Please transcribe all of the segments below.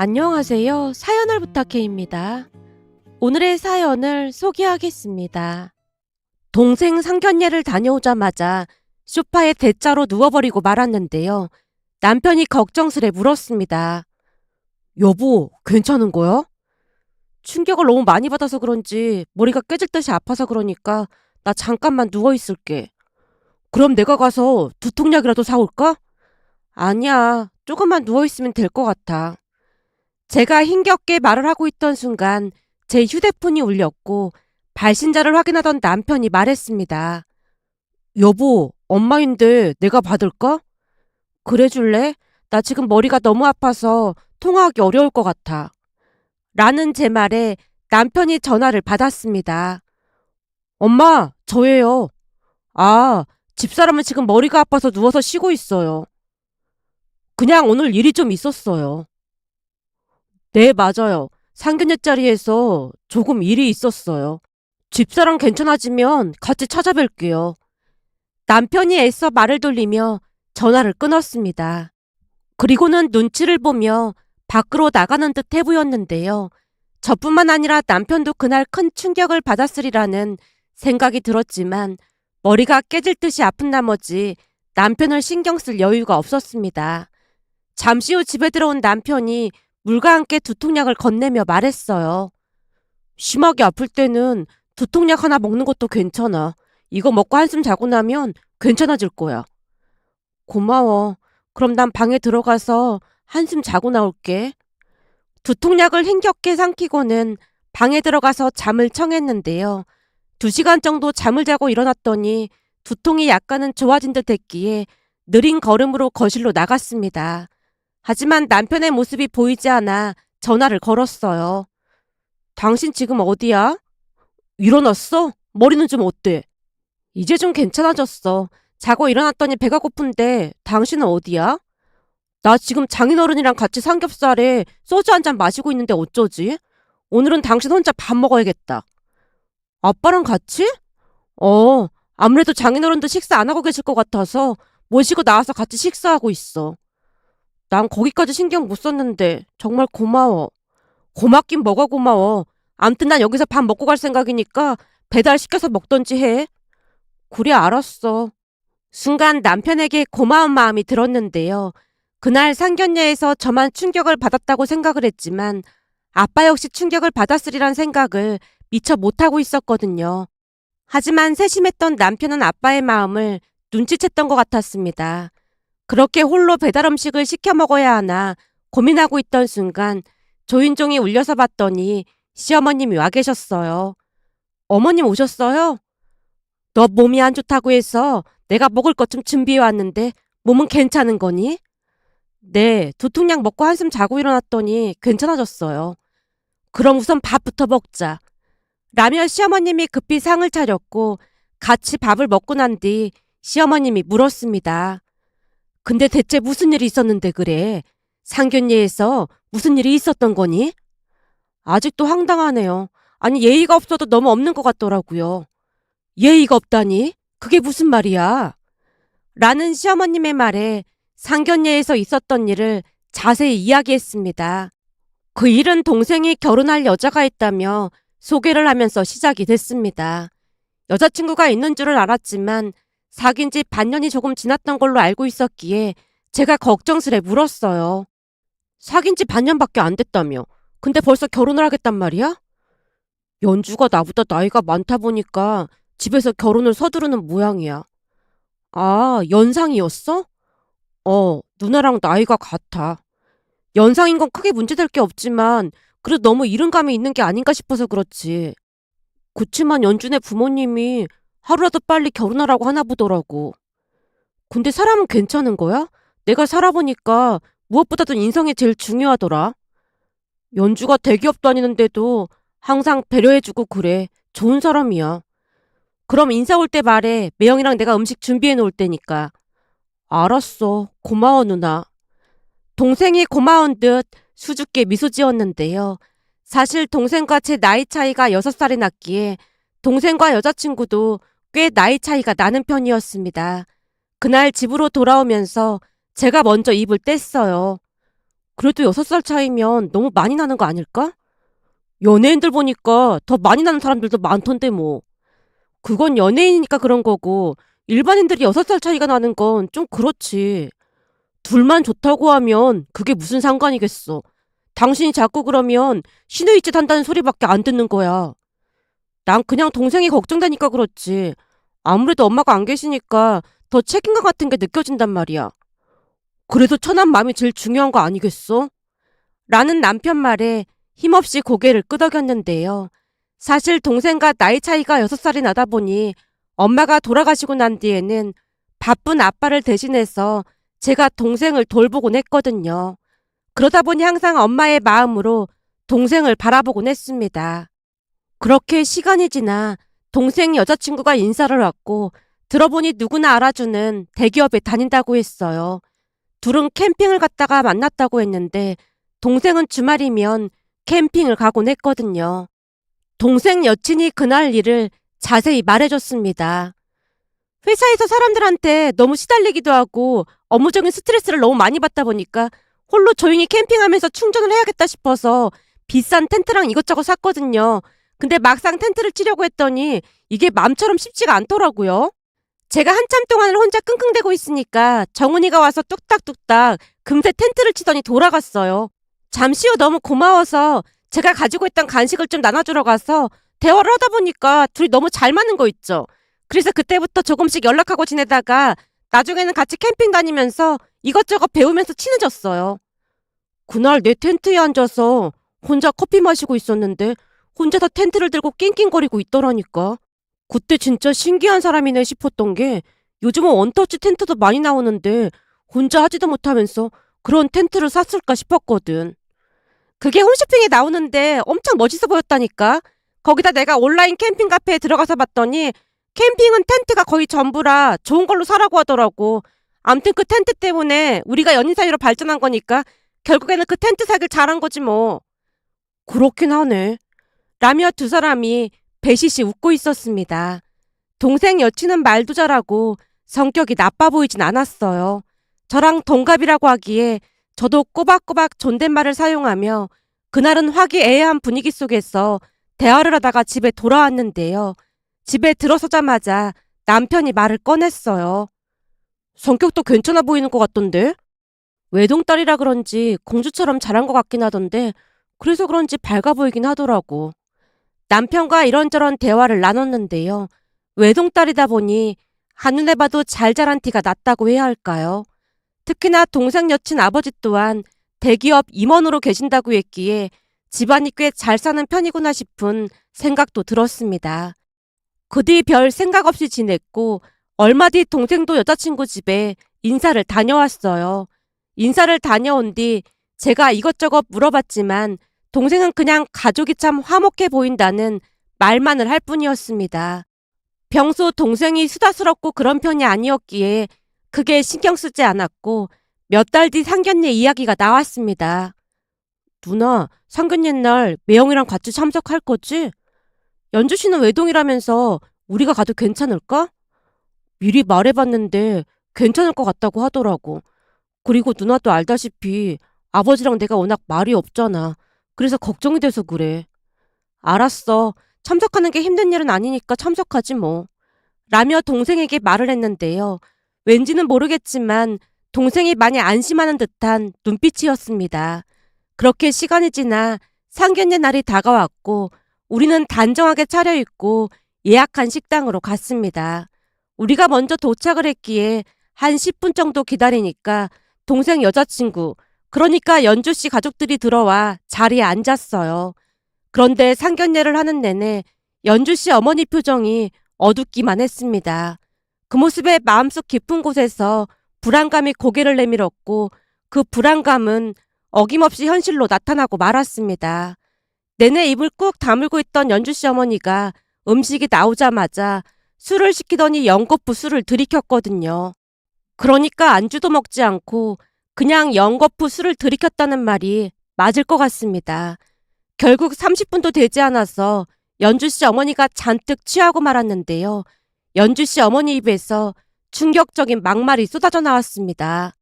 안녕하세요. 사연을 부탁해입니다. 오늘의 사연을 소개하겠습니다. 동생 상견례를 다녀오자마자 소파에 대자로 누워버리고 말았는데요. 남편이 걱정스레 물었습니다. 여보, 괜찮은 거야? 충격을 너무 많이 받아서 그런지 머리가 깨질 듯이 아파서 그러니까 나 잠깐만 누워있을게. 그럼 내가 가서 두통약이라도 사올까? 아니야, 조금만 누워있으면 될 것 같아. 제가 힘겹게 말을 하고 있던 순간 제 휴대폰이 울렸고 발신자를 확인하던 남편이 말했습니다. 여보, 엄마인데 내가 받을까? 그래 줄래? 나 지금 머리가 너무 아파서 통화하기 어려울 것 같아. 라는 제 말에 남편이 전화를 받았습니다. 엄마, 저예요. 아, 집사람은 지금 머리가 아파서 누워서 쉬고 있어요. 그냥 오늘 일이 좀 있었어요. 네, 맞아요. 상견례 자리에서 조금 일이 있었어요. 집사람 괜찮아지면 같이 찾아뵐게요. 남편이 애써 말을 돌리며 전화를 끊었습니다. 그리고는 눈치를 보며 밖으로 나가는 듯 해 보였는데요. 저뿐만 아니라 남편도 그날 큰 충격을 받았으리라는 생각이 들었지만 머리가 깨질 듯이 아픈 나머지 남편을 신경 쓸 여유가 없었습니다. 잠시 후 집에 들어온 남편이 물과 함께 두통약을 건네며 말했어요. 심하게 아플 때는 두통약 하나 먹는 것도 괜찮아. 이거 먹고 한숨 자고 나면 괜찮아질 거야. 고마워. 그럼 난 방에 들어가서 한숨 자고 나올게. 두통약을 힘겹게 삼키고는 방에 들어가서 잠을 청했는데요. 2시간 정도 잠을 자고 일어났더니 두통이 약간은 좋아진 듯 했기에 느린 걸음으로 거실로 나갔습니다. 하지만 남편의 모습이 보이지 않아 전화를 걸었어요. 당신 지금 어디야? 일어났어? 머리는 좀 어때? 이제 좀 괜찮아졌어. 자고 일어났더니 배가 고픈데 당신은 어디야? 나 지금 장인어른이랑 같이 삼겹살에 소주 한 잔 마시고 있는데 어쩌지? 오늘은 당신 혼자 밥 먹어야겠다. 아빠랑 같이? 어, 아무래도 장인어른도 식사 안 하고 계실 것 같아서 모시고 나와서 같이 식사하고 있어. 난 거기까지 신경 못 썼는데 정말 고마워. 고맙긴 뭐가 고마워. 암튼 난 여기서 밥 먹고 갈 생각이니까 배달시켜서 먹던지 해. 그래, 알았어. 순간 남편에게 고마운 마음이 들었는데요. 그날 상견례에서 저만 충격을 받았다고 생각을 했지만 아빠 역시 충격을 받았으리란 생각을 미처 못하고 있었거든요. 하지만 세심했던 남편은 아빠의 마음을 눈치챘던 것 같았습니다. 그렇게 홀로 배달 음식을 시켜 먹어야 하나 고민하고 있던 순간 조인종이 울려서 봤더니 시어머님이 와 계셨어요. 어머님 오셨어요? 너 몸이 안 좋다고 해서 내가 먹을 것 좀 준비해 왔는데 몸은 괜찮은 거니? 네, 두통약 먹고 한숨 자고 일어났더니 괜찮아졌어요. 그럼 우선 밥부터 먹자. 라며 시어머님이 급히 상을 차렸고 같이 밥을 먹고 난 뒤 시어머님이 물었습니다. 근데 대체 무슨 일이 있었는데 그래? 상견례에서 무슨 일이 있었던 거니? 아직도 황당하네요. 아니 예의가 없어도 너무 없는 것 같더라고요. 예의가 없다니? 그게 무슨 말이야? 라는 시어머님의 말에 상견례에서 있었던 일을 자세히 이야기했습니다. 그 일은 동생이 결혼할 여자가 있다며 소개를 하면서 시작이 됐습니다. 여자친구가 있는 줄을 알았지만 사귄 지 반년이 조금 지났던 걸로 알고 있었기에 제가 걱정스레 물었어요. 사귄 지 반년밖에 안 됐다며. 근데 벌써 결혼을 하겠단 말이야? 연주가 나보다 나이가 많다 보니까 집에서 결혼을 서두르는 모양이야. 아, 연상이었어? 누나랑 나이가 같아. 연상인 건 크게 문제될 게 없지만 그래도 너무 이른감이 있는 게 아닌가 싶어서 그렇지. 그치만 연준의 부모님이 하루라도 빨리 결혼하라고 하나 보더라고. 근데 사람은 괜찮은 거야? 내가 살아보니까 무엇보다도 인성이 제일 중요하더라. 연주가 대기업 다니는데도 항상 배려해주고 그래. 좋은 사람이야. 그럼 인사 올 때 말해. 매형이랑 내가 음식 준비해 놓을 테니까. 알았어. 고마워 누나. 동생이 고마운 듯 수줍게 미소 지었는데요. 사실 동생과 제 나이 차이가 6살이 났기에 동생과 여자친구도 꽤 나이 차이가 나는 편이었습니다. 그날 집으로 돌아오면서 제가 먼저 입을 뗐어요. 그래도 6살 차이면 너무 많이 나는 거 아닐까? 연예인들 보니까 더 많이 나는 사람들도 많던데 뭐. 그건 연예인이니까 그런 거고 일반인들이 6살 차이가 나는 건 좀 그렇지. 둘만 좋다고 하면 그게 무슨 상관이겠어. 당신이 자꾸 그러면 신의짓 한다는 소리밖에 안 듣는 거야. 난 그냥 동생이 걱정되니까 그렇지. 아무래도 엄마가 안 계시니까 더 책임감 같은 게 느껴진단 말이야. 그래도 처남 마음이 제일 중요한 거 아니겠어? 라는 남편 말에 힘없이 고개를 끄덕였는데요. 사실 동생과 나이 차이가 6살이 나다 보니 엄마가 돌아가시고 난 뒤에는 바쁜 아빠를 대신해서 제가 동생을 돌보곤 했거든요. 그러다 보니 항상 엄마의 마음으로 동생을 바라보곤 했습니다. 그렇게 시간이 지나 동생 여자친구가 인사를 왔고 들어보니 누구나 알아주는 대기업에 다닌다고 했어요. 둘은 캠핑을 갔다가 만났다고 했는데 동생은 주말이면 캠핑을 가곤 했거든요. 동생 여친이 그날 일을 자세히 말해줬습니다. 회사에서 사람들한테 너무 시달리기도 하고 업무적인 스트레스를 너무 많이 받다 보니까 홀로 조용히 캠핑하면서 충전을 해야겠다 싶어서 비싼 텐트랑 이것저것 샀거든요. 근데 막상 텐트를 치려고 했더니 이게 맘처럼 쉽지가 않더라고요. 제가 한참 동안을 혼자 끙끙대고 있으니까 정은이가 와서 뚝딱뚝딱 금세 텐트를 치더니 돌아갔어요. 잠시 후 너무 고마워서 제가 가지고 있던 간식을 좀 나눠주러 가서 대화를 하다 보니까 둘이 너무 잘 맞는 거 있죠. 그래서 그때부터 조금씩 연락하고 지내다가 나중에는 같이 캠핑 다니면서 이것저것 배우면서 친해졌어요. 그날 내 텐트에 앉아서 혼자 커피 마시고 있었는데 혼자서 텐트를 들고 낑낑거리고 있더라니까. 그때 진짜 신기한 사람이네 싶었던 게 요즘은 원터치 텐트도 많이 나오는데 혼자 하지도 못하면서 그런 텐트를 샀을까 싶었거든. 그게 홈쇼핑에 나오는데 엄청 멋있어 보였다니까. 거기다 내가 온라인 캠핑 카페에 들어가서 봤더니 캠핑은 텐트가 거의 전부라 좋은 걸로 사라고 하더라고. 암튼 그 텐트 때문에 우리가 연인 사이로 발전한 거니까 결국에는 그 텐트 사길 잘한 거지 뭐. 그렇긴 하네. 라며 두 사람이 배시시 웃고 있었습니다. 동생 여친은 말도 잘하고 성격이 나빠 보이진 않았어요. 저랑 동갑이라고 하기에 저도 꼬박꼬박 존댓말을 사용하며 그날은 화기애애한 분위기 속에서 대화를 하다가 집에 돌아왔는데요. 집에 들어서자마자 남편이 말을 꺼냈어요. 성격도 괜찮아 보이는 것 같던데? 외동딸이라 그런지 공주처럼 자란 것 같긴 하던데 그래서 그런지 밝아 보이긴 하더라고. 남편과 이런저런 대화를 나눴는데요. 외동딸이다 보니 한눈에 봐도 잘 자란 티가 났다고 해야 할까요? 특히나 동생 여친 아버지 또한 대기업 임원으로 계신다고 했기에 집안이 꽤 잘 사는 편이구나 싶은 생각도 들었습니다. 그 뒤 별 생각 없이 지냈고 얼마 뒤 동생도 여자친구 집에 인사를 다녀왔어요. 인사를 다녀온 뒤 제가 이것저것 물어봤지만 동생은 그냥 가족이 참 화목해 보인다는 말만을 할 뿐이었습니다. 평소 동생이 수다스럽고 그런 편이 아니었기에 크게 신경 쓰지 않았고 몇 달 뒤 상견례 이야기가 나왔습니다. 누나, 상견례 날 매형이랑 같이 참석할 거지? 연주 씨는 외동이라면서 우리가 가도 괜찮을까? 미리 말해봤는데 괜찮을 것 같다고 하더라고. 그리고 누나도 알다시피 아버지랑 내가 워낙 말이 없잖아. 그래서 걱정이 돼서 그래. 알았어. 참석하는 게 힘든 일은 아니니까 참석하지 뭐. 라며 동생에게 말을 했는데요. 왠지는 모르겠지만 동생이 많이 안심하는 듯한 눈빛이었습니다. 그렇게 시간이 지나 상견례 날이 다가왔고 우리는 단정하게 차려입고 예약한 식당으로 갔습니다. 우리가 먼저 도착을 했기에 한 10분 정도 기다리니까 동생 여자친구, 그러니까 연주 씨 가족들이 들어와 자리에 앉았어요. 그런데 상견례를 하는 내내 연주 씨 어머니 표정이 어둡기만 했습니다. 그 모습에 마음속 깊은 곳에서 불안감이 고개를 내밀었고 그 불안감은 어김없이 현실로 나타나고 말았습니다. 내내 입을 꾹 다물고 있던 연주 씨 어머니가 음식이 나오자마자 술을 시키더니 연거푸 술을 들이켰거든요. 그러니까 안주도 먹지 않고 그냥 연거푸 술을 들이켰다는 말이 맞을 것 같습니다. 결국 30분도 되지 않아서 연주 씨 어머니가 잔뜩 취하고 말았는데요. 연주 씨 어머니 입에서 충격적인 막말이 쏟아져 나왔습니다.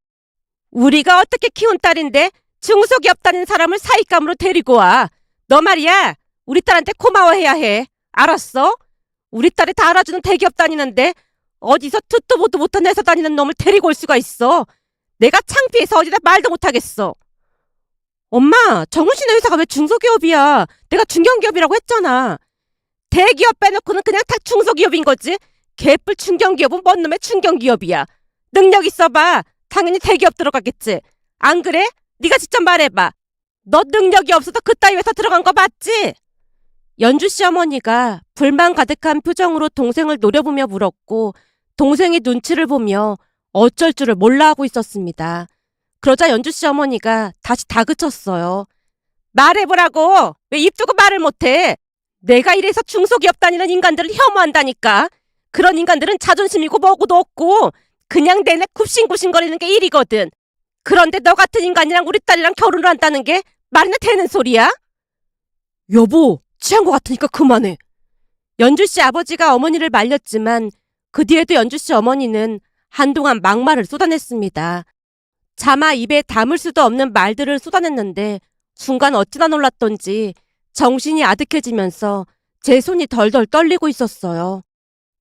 우리가 어떻게 키운 딸인데 중속이 없다는 사람을 사익감으로 데리고 와. 너 말이야. 우리 딸한테 고마워해야 해. 알았어? 우리 딸이 다 알아주는 대기업 다니는데 어디서 듣도 보도 못한 회사 다니는 놈을 데리고 올 수가 있어. 내가 창피해서 어디다 말도 못하겠어. 엄마, 정훈씨네 회사가 왜 중소기업이야? 내가 중견기업이라고 했잖아. 대기업 빼놓고는 그냥 다 중소기업인 거지. 개뿔 중견기업은 뭔 놈의 중견기업이야. 능력 있어봐. 당연히 대기업 들어가겠지. 안 그래? 네가 직접 말해봐. 너 능력이 없어서 그따위 회사 들어간 거 맞지? 연주씨 어머니가 불만 가득한 표정으로 동생을 노려보며 물었고 동생이 눈치를 보며 어쩔 줄을 몰라 하고 있었습니다. 그러자 연주씨 어머니가 다시 다그쳤어요. 말해보라고! 왜 입 두고 말을 못해? 내가 이래서 중소기업 다니는 인간들을 혐오한다니까. 그런 인간들은 자존심이고 뭐고도 없고 그냥 내내 굽신굽신거리는 게 일이거든. 그런데 너 같은 인간이랑 우리 딸이랑 결혼을 한다는 게 말이나 되는 소리야? 여보, 취한 것 같으니까 그만해. 연주씨 아버지가 어머니를 말렸지만 그 뒤에도 연주씨 어머니는 한동안 막말을 쏟아냈습니다. 차마 입에 담을 수도 없는 말들을 쏟아냈는데 순간 어찌나 놀랐던지 정신이 아득해지면서 제 손이 덜덜 떨리고 있었어요.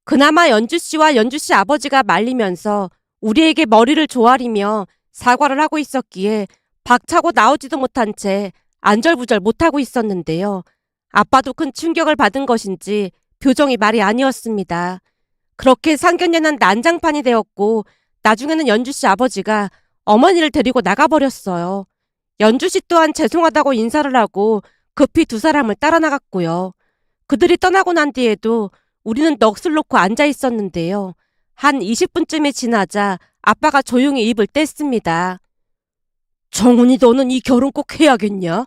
그나마 연주씨와 연주씨 아버지가 말리면서 우리에게 머리를 조아리며 사과를 하고 있었기에 박차고 나오지도 못한 채 안절부절 못하고 있었는데요. 아빠도 큰 충격을 받은 것인지 표정이 말이 아니었습니다. 그렇게 상견례는 난장판이 되었고 나중에는 연주씨 아버지가 어머니를 데리고 나가버렸어요. 연주씨 또한 죄송하다고 인사를 하고 급히 두 사람을 따라 나갔고요. 그들이 떠나고 난 뒤에도 우리는 넋을 놓고 앉아 있었는데요. 한 20분쯤이 지나자 아빠가 조용히 입을 뗐습니다. 정훈이 너는 이 결혼 꼭 해야겠냐?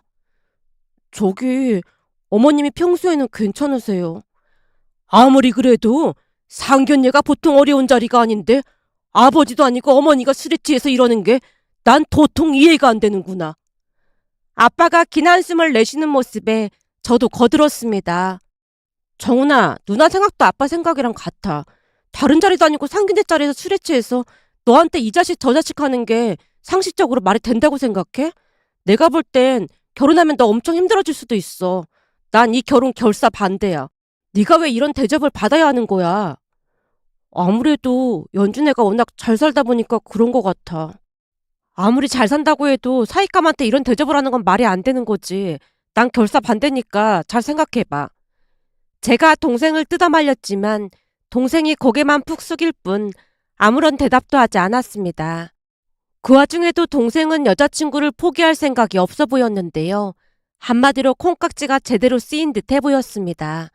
저기 어머님이 평소에는 괜찮으세요. 아무리 그래도 상견례가 보통 어려운 자리가 아닌데 아버지도 아니고 어머니가 술에 취해서 이러는 게 난 도통 이해가 안 되는구나. 아빠가 긴 한숨을 내쉬는 모습에 저도 거들었습니다. 정훈아, 누나 생각도 아빠 생각이랑 같아. 다른 자리도 아니고 상견례 자리에서 술에 취해서 너한테 이 자식 저 자식 하는 게 상식적으로 말이 된다고 생각해? 내가 볼 땐 결혼하면 너 엄청 힘들어질 수도 있어. 난 이 결혼 결사 반대야. 네가 왜 이런 대접을 받아야 하는 거야? 아무래도 연준애가 워낙 잘 살다 보니까 그런 것 같아. 아무리 잘 산다고 해도 사익감한테 이런 대접을 하는 건 말이 안 되는 거지. 난 결사 반대니까 잘 생각해봐. 제가 동생을 뜯어말렸지만 동생이 고개만 푹 숙일 뿐 아무런 대답도 하지 않았습니다. 그 와중에도 동생은 여자친구를 포기할 생각이 없어 보였는데요. 한마디로 콩깍지가 제대로 쓰인 듯해 보였습니다.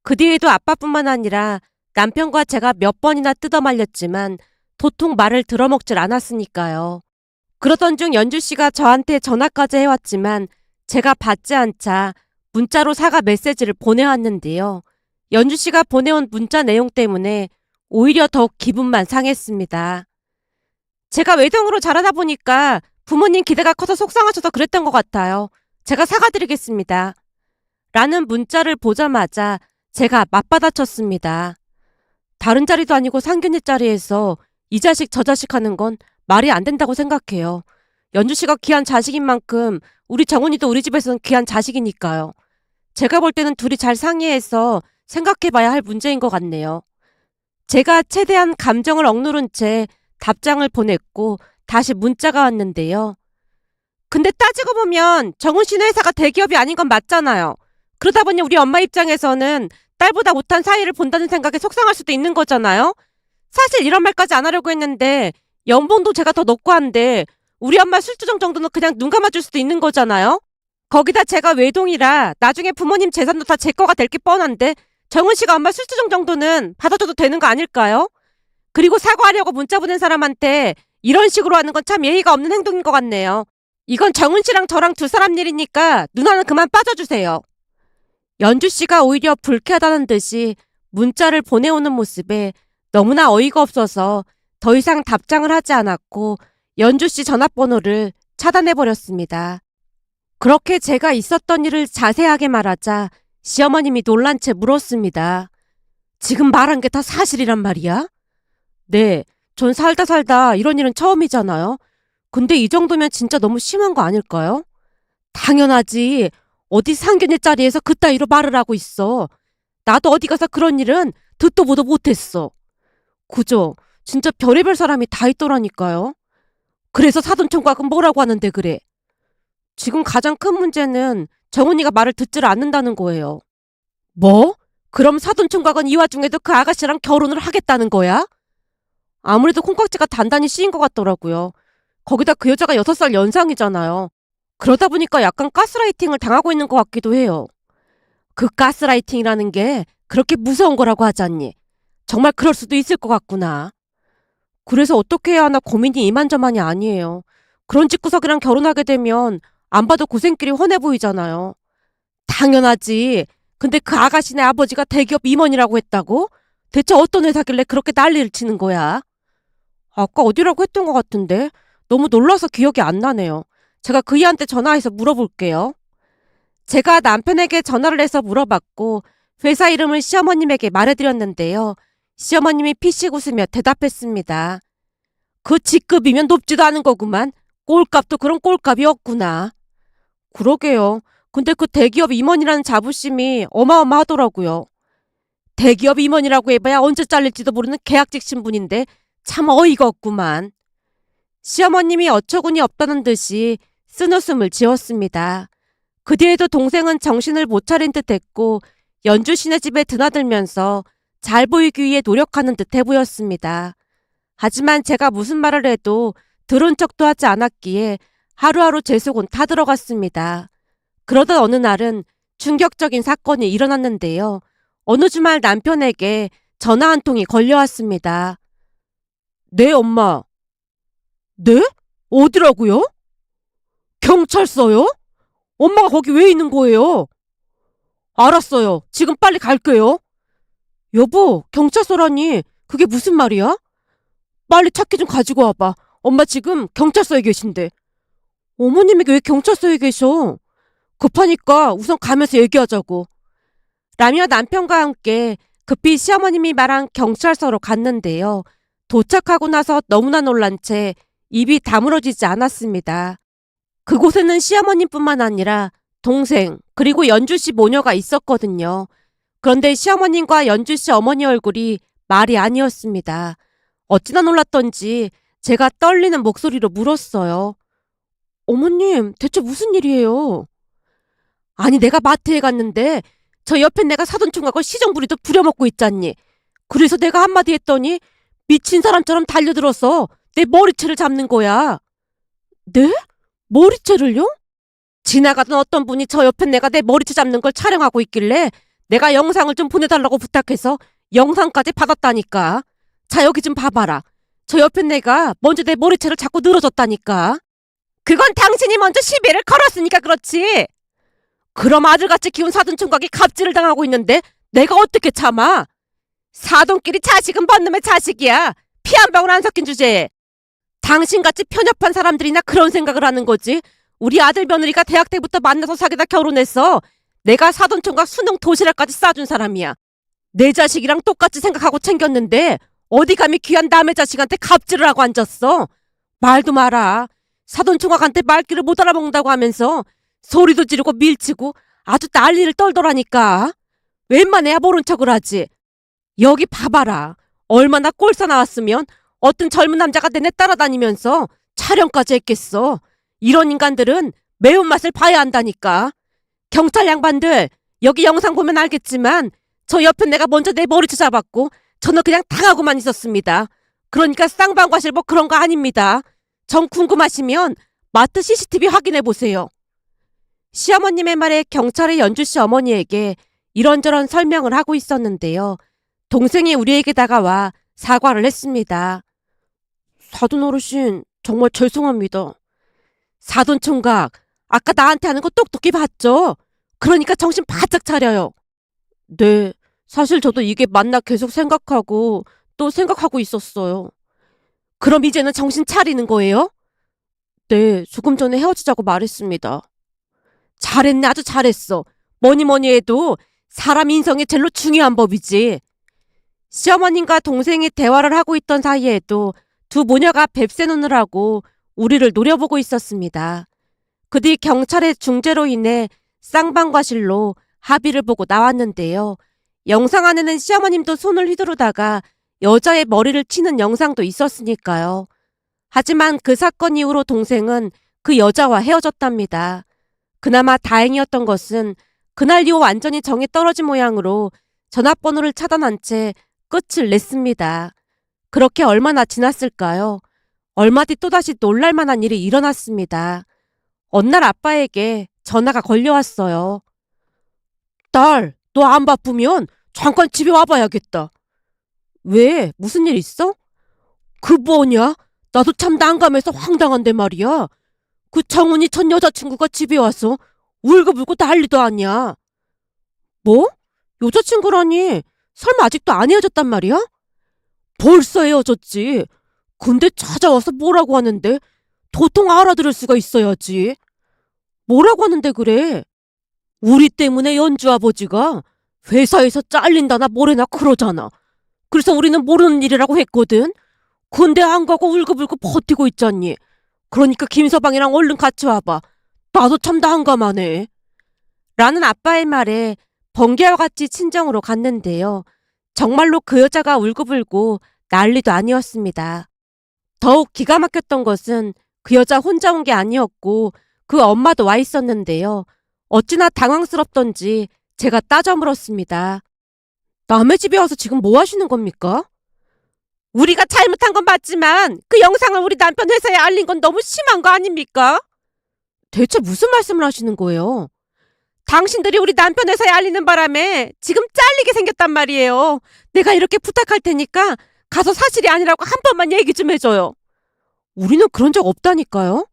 그 뒤에도 아빠뿐만 아니라 남편과 제가 몇 번이나 뜯어말렸지만 도통 말을 들어먹질 않았으니까요. 그러던 중 연주씨가 저한테 전화까지 해왔지만 제가 받지 않자 문자로 사과 메시지를 보내왔는데요. 연주씨가 보내온 문자 내용 때문에 오히려 더욱 기분만 상했습니다. 제가 외동으로 자라다 보니까 부모님 기대가 커서 속상하셔서 그랬던 것 같아요. 제가 사과드리겠습니다. 라는 문자를 보자마자 제가 맞받아쳤습니다. 다른 자리도 아니고 상견례 자리에서 이 자식 저 자식 하는 건 말이 안 된다고 생각해요. 연주씨가 귀한 자식인 만큼 우리 정훈이도 우리 집에서는 귀한 자식이니까요. 제가 볼 때는 둘이 잘 상의해서 생각해봐야 할 문제인 것 같네요. 제가 최대한 감정을 억누른 채 답장을 보냈고 다시 문자가 왔는데요. 근데 따지고 보면 정훈씨네 회사가 대기업이 아닌 건 맞잖아요. 그러다 보니 우리 엄마 입장에서는 딸보다 못한 사이를 본다는 생각에 속상할 수도 있는 거잖아요. 사실 이런 말까지 안 하려고 했는데 연봉도 제가 더 높고 한데 우리 엄마 술주정 정도는 그냥 눈 감아줄 수도 있는 거잖아요. 거기다 제가 외동이라 나중에 부모님 재산도 다 제 거가 될 게 뻔한데 정훈씨가 엄마 술주정 정도는 받아줘도 되는 거 아닐까요? 그리고 사과하려고 문자 보낸 사람한테 이런 식으로 하는 건 참 예의가 없는 행동인 것 같네요. 이건 정훈씨랑 저랑 두 사람 일이니까 누나는 그만 빠져주세요. 연주씨가 오히려 불쾌하다는 듯이 문자를 보내오는 모습에 너무나 어이가 없어서 더 이상 답장을 하지 않았고 연주씨 전화번호를 차단해버렸습니다. 그렇게 제가 있었던 일을 자세하게 말하자 시어머님이 놀란 채 물었습니다. 지금 말한 게 다 사실이란 말이야? 네, 전 살다 이런 일은 처음이잖아요. 근데 이 정도면 진짜 너무 심한 거 아닐까요? 당연하지. 어디 상견례 자리에서 그따위로 말을 하고 있어. 나도 어디 가서 그런 일은 듣도 보도 못했어. 그죠? 진짜 별의별 사람이 다 있더라니까요. 그래서 사돈총각은 뭐라고 하는데 그래. 지금 가장 큰 문제는 정은이가 말을 듣질 않는다는 거예요. 뭐? 그럼 사돈총각은 이 와중에도 그 아가씨랑 결혼을 하겠다는 거야? 아무래도 콩깍지가 단단히 씌인 것 같더라고요. 거기다 그 여자가 6살 연상이잖아요. 그러다 보니까 약간 가스라이팅을 당하고 있는 것 같기도 해요. 그 가스라이팅이라는 게 그렇게 무서운 거라고 하잖니. 정말 그럴 수도 있을 것 같구나. 그래서 어떻게 해야 하나 고민이 이만저만이 아니에요. 그런 집구석이랑 결혼하게 되면 안 봐도 고생길이 훤해 보이잖아요. 당연하지. 근데 그 아가씨네 아버지가 대기업 임원이라고 했다고? 대체 어떤 회사길래 그렇게 난리를 치는 거야? 아까 어디라고 했던 것 같은데 너무 놀라서 기억이 안 나네요. 제가 그이한테 전화해서 물어볼게요. 제가 남편에게 전화를 해서 물어봤고 회사 이름을 시어머님에게 말해드렸는데요. 시어머님이 피식 웃으며 대답했습니다. 그 직급이면 높지도 않은 거구만. 꼴값도 그런 꼴값이 없구나. 그러게요. 근데 그 대기업 임원이라는 자부심이 어마어마하더라고요. 대기업 임원이라고 해봐야 언제 잘릴지도 모르는 계약직 신분인데 참 어이가 없구만. 시어머님이 어처구니 없다는 듯이 쓴웃음을 지었습니다. 그 뒤에도 동생은 정신을 못 차린 듯 했고 연주 씨네 집에 드나들면서 잘 보이기 위해 노력하는 듯해 보였습니다. 하지만 제가 무슨 말을 해도 들은 척도 하지 않았기에 하루하루 제 속은 타들어갔습니다. 그러던 어느 날은 충격적인 사건이 일어났는데요. 어느 주말 남편에게 전화 한 통이 걸려왔습니다. 네, 엄마. 네? 어디라고요? 경찰서요? 엄마가 거기 왜 있는 거예요? 알았어요. 지금 빨리 갈게요. 여보, 경찰서라니 그게 무슨 말이야? 빨리 차키 좀 가지고 와봐. 엄마 지금 경찰서에 계신데. 어머님이 왜 경찰서에 계셔? 급하니까 우선 가면서 얘기하자고. 라며 남편과 함께 급히 시어머님이 말한 경찰서로 갔는데요. 도착하고 나서 너무나 놀란 채 입이 다물어지지 않았습니다. 그곳에는 시어머님뿐만 아니라 동생 그리고 연주씨 모녀가 있었거든요. 그런데 시어머님과 연주씨 어머니 얼굴이 말이 아니었습니다. 어찌나 놀랐던지 제가 떨리는 목소리로 물었어요. 어머님, 대체 무슨 일이에요? 아니, 내가 마트에 갔는데 저 옆에 내가 사돈 총각을 시정부리도 부려먹고 있잖니. 그래서 내가 한마디 했더니 미친 사람처럼 달려들어서 내 머리채를 잡는 거야. 네? 머리채를요? 지나가던 어떤 분이 저 옆에 내가 내 머리채 잡는 걸 촬영하고 있길래 내가 영상을 좀 보내달라고 부탁해서 영상까지 받았다니까. 자, 여기 좀 봐봐라. 저 옆에 내가 먼저 내 머리채를 잡고 늘어졌다니까. 그건 당신이 먼저 시비를 걸었으니까 그렇지. 그럼 아들같이 키운 사돈총각이 갑질을 당하고 있는데 내가 어떻게 참아? 사돈끼리 자식은 번 놈의 자식이야. 피 한 방울 안 섞인 주제에. 당신같이 편협한 사람들이나 그런 생각을 하는 거지. 우리 아들 며느리가 대학 때부터 만나서 사귀다 결혼했어. 내가 사돈총각 수능 도시락까지 싸준 사람이야. 내 자식이랑 똑같이 생각하고 챙겼는데 어디 감히 귀한 남의 자식한테 갑질을 하고 앉았어. 말도 마라. 사돈총각한테 말귀를 못 알아먹는다고 하면서 소리도 지르고 밀치고 아주 난리를 떨더라니까. 웬만해야 모른 척을 하지. 여기 봐봐라. 얼마나 꼴싸 나왔으면 어떤 젊은 남자가 내내 따라다니면서 촬영까지 했겠어. 이런 인간들은 매운맛을 봐야 한다니까. 경찰 양반들, 여기 영상 보면 알겠지만 저 옆에 내가 먼저 내 머리채 잡았고 저는 그냥 당하고만 있었습니다. 그러니까 쌍방과실 뭐 그런 거 아닙니다. 정 궁금하시면 마트 CCTV 확인해 보세요. 시어머님의 말에 경찰의 연주씨 어머니에게 이런저런 설명을 하고 있었는데요. 동생이 우리에게 다가와 사과를 했습니다. 사돈 어르신, 정말 죄송합니다. 사돈 총각, 아까 나한테 하는 거 똑똑히 봤죠? 그러니까 정신 바짝 차려요. 네, 사실 저도 이게 맞나 계속 생각하고 또 생각하고 있었어요. 그럼 이제는 정신 차리는 거예요? 네, 조금 전에 헤어지자고 말했습니다. 잘했네, 아주 잘했어. 뭐니 뭐니 해도 사람 인성이 제일로 중요한 법이지. 시어머님과 동생이 대화를 하고 있던 사이에도 두 모녀가 뱁새 눈을 하고 우리를 노려보고 있었습니다. 그 뒤 경찰의 중재로 인해 쌍방과실로 합의를 보고 나왔는데요. 영상 안에는 시어머님도 손을 휘두르다가 여자의 머리를 치는 영상도 있었으니까요. 하지만 그 사건 이후로 동생은 그 여자와 헤어졌답니다. 그나마 다행이었던 것은 그날 이후 완전히 정이 떨어진 모양으로 전화번호를 차단한 채 끝을 냈습니다. 그렇게 얼마나 지났을까요? 얼마 뒤 또다시 놀랄만한 일이 일어났습니다. 어느 날 아빠에게 전화가 걸려왔어요. 딸, 너 안 바쁘면 잠깐 집에 와봐야겠다. 왜? 무슨 일 있어? 그 뭐냐? 나도 참 난감해서 황당한데 말이야. 그 정훈이 전 여자친구가 집에 와서 울고불고 난리도 아니야. 뭐? 여자친구라니? 설마 아직도 안 헤어졌단 말이야? 벌써 헤어졌지. 근데 찾아와서 뭐라고 하는데? 도통 알아들을 수가 있어야지. 뭐라고 하는데 그래? 우리 때문에 연주 아버지가 회사에서 잘린다나 뭐래나 그러잖아. 그래서 우리는 모르는 일이라고 했거든. 근데 안 가고 울고불고 버티고 있잖니. 그러니까 김서방이랑 얼른 같이 와봐. 나도 참 난감하네. 라는 아빠의 말에 번개와 같이 친정으로 갔는데요. 정말로 그 여자가 울고불고 난리도 아니었습니다. 더욱 기가 막혔던 것은 그 여자 혼자 온 게 아니었고 그 엄마도 와 있었는데요. 어찌나 당황스럽던지 제가 따져 물었습니다. 남의 집에 와서 지금 뭐 하시는 겁니까? 우리가 잘못한 건 맞지만 그 영상을 우리 남편 회사에 알린 건 너무 심한 거 아닙니까? 대체 무슨 말씀을 하시는 거예요? 당신들이 우리 남편 회사에 알리는 바람에 지금 잘리게 생겼단 말이에요. 내가 이렇게 부탁할 테니까 가서 사실이 아니라고 한 번만 얘기 좀 해줘요. 우리는 그런 적 없다니까요.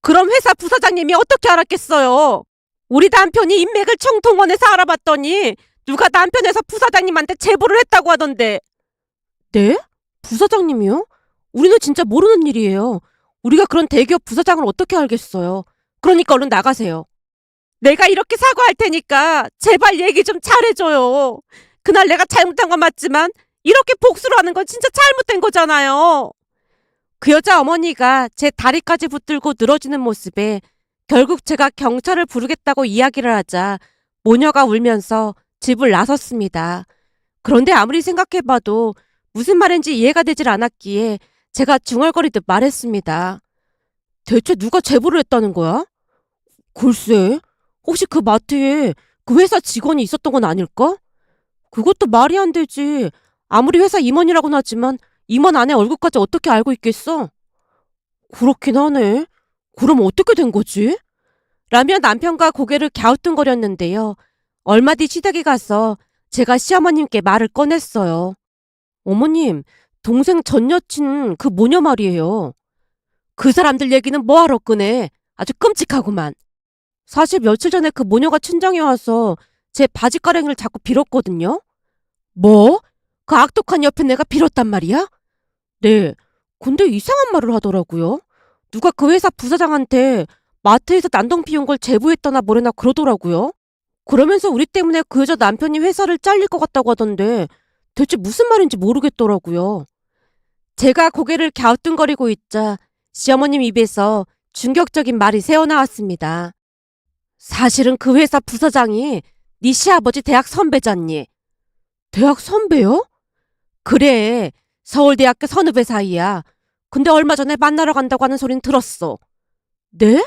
그럼 회사 부사장님이 어떻게 알았겠어요? 우리 남편이 인맥을 총동원해서 알아봤더니 누가 남편 회사 부사장님한테 제보를 했다고 하던데. 네? 부사장님이요? 우리는 진짜 모르는 일이에요. 우리가 그런 대기업 부사장을 어떻게 알겠어요. 그러니까 얼른 나가세요. 내가 이렇게 사과할 테니까 제발 얘기 좀 잘해줘요. 그날 내가 잘못한 건 맞지만 이렇게 복수를 하는 건 진짜 잘못된 거잖아요. 그 여자 어머니가 제 다리까지 붙들고 늘어지는 모습에 결국 제가 경찰을 부르겠다고 이야기를 하자 모녀가 울면서 집을 나섰습니다. 그런데 아무리 생각해봐도 무슨 말인지 이해가 되질 않았기에 제가 중얼거리듯 말했습니다. 대체 누가 제보를 했다는 거야? 글쎄, 혹시 그 마트에 그 회사 직원이 있었던 건 아닐까? 그것도 말이 안 되지. 아무리 회사 임원이라고는 하지만 임원 아내 얼굴까지 어떻게 알고 있겠어? 그렇긴 하네. 그럼 어떻게 된 거지? 라며 남편과 고개를 갸우뚱거렸는데요. 얼마 뒤 시댁에 가서 제가 시어머님께 말을 꺼냈어요. 어머님, 동생 전 여친 그 모녀 말이에요. 그 사람들 얘기는 뭐하러 꺼내? 아주 끔찍하구만. 사실 며칠 전에 그 모녀가 친정에 와서 제 바지가랑이를 자꾸 빌었거든요. 뭐? 그 악독한 옆에 내가 빌었단 말이야? 네. 근데 이상한 말을 하더라고요. 누가 그 회사 부사장한테 마트에서 난동 피운 걸 제보했다나 뭐래나 그러더라고요. 그러면서 우리 때문에 그 여자 남편이 회사를 잘릴 것 같다고 하던데 대체 무슨 말인지 모르겠더라고요. 제가 고개를 갸우뚱거리고 있자 시어머님 입에서 충격적인 말이 새어나왔습니다. 사실은 그 회사 부사장이 네 시아버지 대학 선배잖니. 대학 선배요? 그래. 서울대학교 선후배 사이야. 근데 얼마 전에 만나러 간다고 하는 소린 들었어. 네?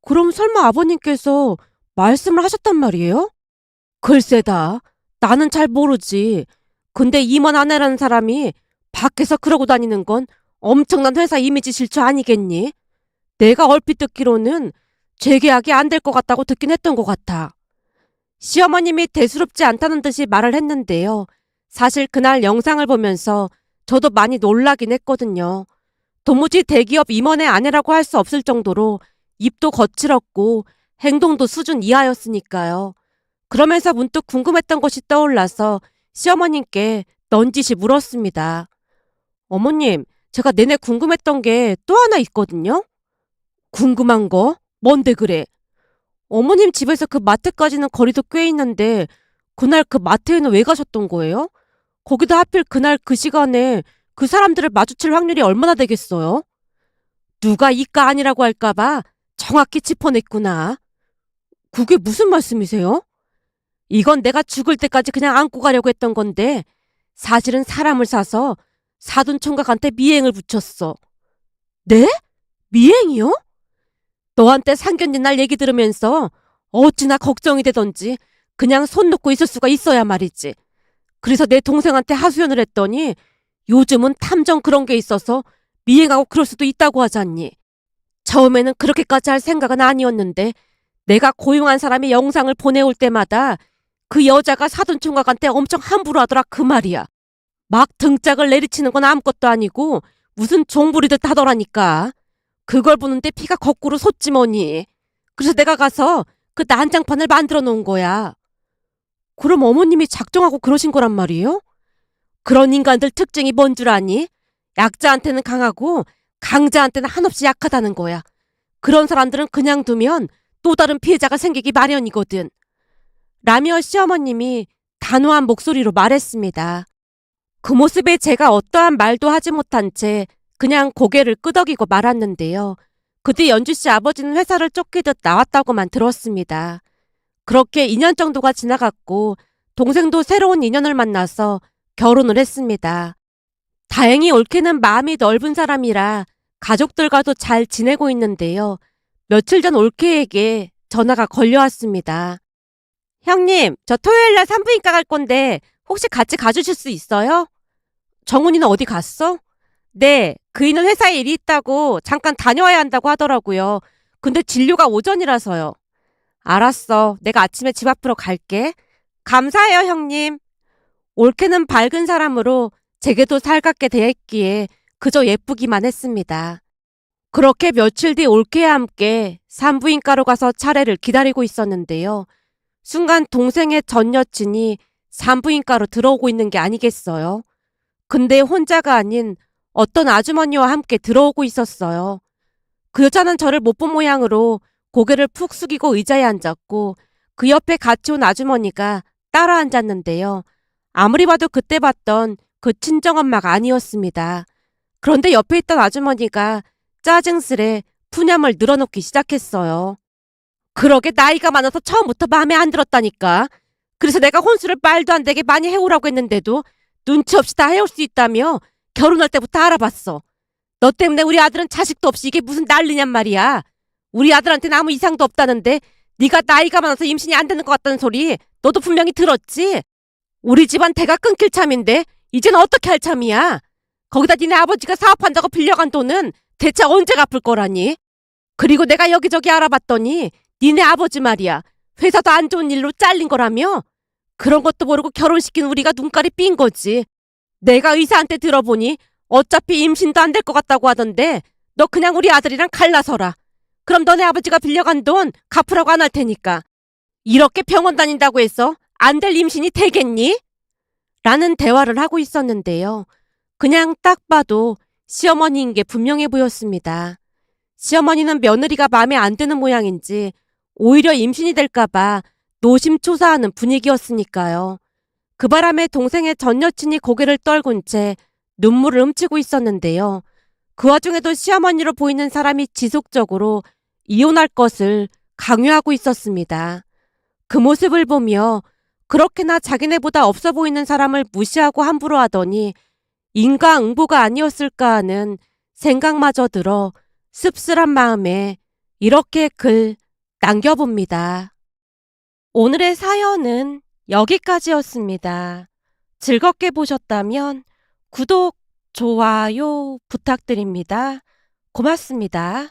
그럼 설마 아버님께서 말씀을 하셨단 말이에요? 글쎄다. 나는 잘 모르지. 근데 임원 아내라는 사람이 밖에서 그러고 다니는 건 엄청난 회사 이미지 실추 아니겠니? 내가 얼핏 듣기로는 재계약이 안 될 것 같다고 듣긴 했던 것 같아. 시어머님이 대수롭지 않다는 듯이 말을 했는데요. 사실 그날 영상을 보면서 저도 많이 놀라긴 했거든요. 도무지 대기업 임원의 아내라고 할 수 없을 정도로 입도 거칠었고 행동도 수준 이하였으니까요. 그러면서 문득 궁금했던 것이 떠올라서 시어머님께 넌지시 물었습니다. 어머님, 제가 내내 궁금했던 게 또 하나 있거든요. 궁금한 거? 뭔데 그래? 어머님 집에서 그 마트까지는 거리도 꽤 있는데 그날 그 마트에는 왜 가셨던 거예요? 거기다 하필 그날 그 시간에 그 사람들을 마주칠 확률이 얼마나 되겠어요? 누가 이가 아니라고 할까봐 정확히 짚어냈구나. 그게 무슨 말씀이세요? 이건 내가 죽을 때까지 그냥 안고 가려고 했던 건데 사실은 사람을 사서 사돈총각한테 미행을 붙였어. 네? 미행이요? 너한테 상견례 날 얘기 들으면서 어찌나 걱정이 되던지 그냥 손 놓고 있을 수가 있어야 말이지. 그래서 내 동생한테 하소연을 했더니 요즘은 탐정 그런 게 있어서 미행하고 그럴 수도 있다고 하잖니. 처음에는 그렇게까지 할 생각은 아니었는데 내가 고용한 사람이 영상을 보내올 때마다 그 여자가 사돈총각한테 엄청 함부로 하더라 그 말이야. 막 등짝을 내리치는 건 아무것도 아니고 무슨 종부리듯 하더라니까. 그걸 보는데 피가 거꾸로 솟지 뭐니. 그래서 내가 가서 그 난장판을 만들어 놓은 거야. 그럼 어머님이 작정하고 그러신 거란 말이에요? 그런 인간들 특징이 뭔 줄 아니? 약자한테는 강하고 강자한테는 한없이 약하다는 거야. 그런 사람들은 그냥 두면 또 다른 피해자가 생기기 마련이거든. 라며 시어머님이 단호한 목소리로 말했습니다. 그 모습에 제가 어떠한 말도 하지 못한 채 그냥 고개를 끄덕이고 말았는데요. 그때 연주 씨 아버지는 회사를 쫓기듯 나왔다고만 들었습니다. 그렇게 2년 정도가 지나갔고 동생도 새로운 인연을 만나서 결혼을 했습니다. 다행히 올케는 마음이 넓은 사람이라 가족들과도 잘 지내고 있는데요. 며칠 전 올케에게 전화가 걸려왔습니다. 형님, 저 토요일날 산부인과 갈 건데 혹시 같이 가주실 수 있어요? 정훈이는 어디 갔어? 네, 그이는 회사에 일이 있다고 잠깐 다녀와야 한다고 하더라고요. 근데 진료가 오전이라서요. 알았어. 내가 아침에 집 앞으로 갈게. 감사해요, 형님. 올케는 밝은 사람으로 제게도 살갑게 대했기에 그저 예쁘기만 했습니다. 그렇게 며칠 뒤 올케와 함께 산부인과로 가서 차례를 기다리고 있었는데요. 순간 동생의 전 여친이 산부인과로 들어오고 있는 게 아니겠어요? 근데 혼자가 아닌 어떤 아주머니와 함께 들어오고 있었어요. 그 여자는 저를 못 본 모양으로 고개를 푹 숙이고 의자에 앉았고 그 옆에 같이 온 아주머니가 따라 앉았는데요. 아무리 봐도 그때 봤던 그 친정엄마가 아니었습니다. 그런데 옆에 있던 아주머니가 짜증스레 푸념을 늘어놓기 시작했어요. 그러게 나이가 많아서 처음부터 마음에 안 들었다니까. 그래서 내가 혼수를 말도 안 되게 많이 해오라고 했는데도 눈치 없이 다 해올 수 있다며 결혼할 때부터 알아봤어. 너 때문에 우리 아들은 자식도 없이 이게 무슨 난리냔 말이야. 우리 아들한테는 아무 이상도 없다는데 네가 나이가 많아서 임신이 안 되는 것 같다는 소리 너도 분명히 들었지? 우리 집안 대가 끊길 참인데 이젠 어떻게 할 참이야? 거기다 니네 아버지가 사업한다고 빌려간 돈은 대체 언제 갚을 거라니? 그리고 내가 여기저기 알아봤더니 니네 아버지 말이야. 회사도 안 좋은 일로 잘린 거라며? 그런 것도 모르고 결혼시킨 우리가 눈깔이 삔 거지. 내가 의사한테 들어보니 어차피 임신도 안 될 것 같다고 하던데 너 그냥 우리 아들이랑 갈라서라. 그럼 너네 아버지가 빌려간 돈 갚으라고 안 할 테니까. 이렇게 병원 다닌다고 해서 안 될 임신이 되겠니? 라는 대화를 하고 있었는데요. 그냥 딱 봐도 시어머니인 게 분명해 보였습니다. 시어머니는 며느리가 마음에 안 드는 모양인지 오히려 임신이 될까봐 노심초사하는 분위기였으니까요. 그 바람에 동생의 전 여친이 고개를 떨군 채 눈물을 훔치고 있었는데요. 그 와중에도 시어머니로 보이는 사람이 지속적으로 이혼할 것을 강요하고 있었습니다. 그 모습을 보며 그렇게나 자기네보다 없어 보이는 사람을 무시하고 함부로 하더니 인과응보가 아니었을까 하는 생각마저 들어 씁쓸한 마음에 이렇게 글 남겨봅니다. 오늘의 사연은 여기까지였습니다. 즐겁게 보셨다면 구독, 좋아요 부탁드립니다. 고맙습니다.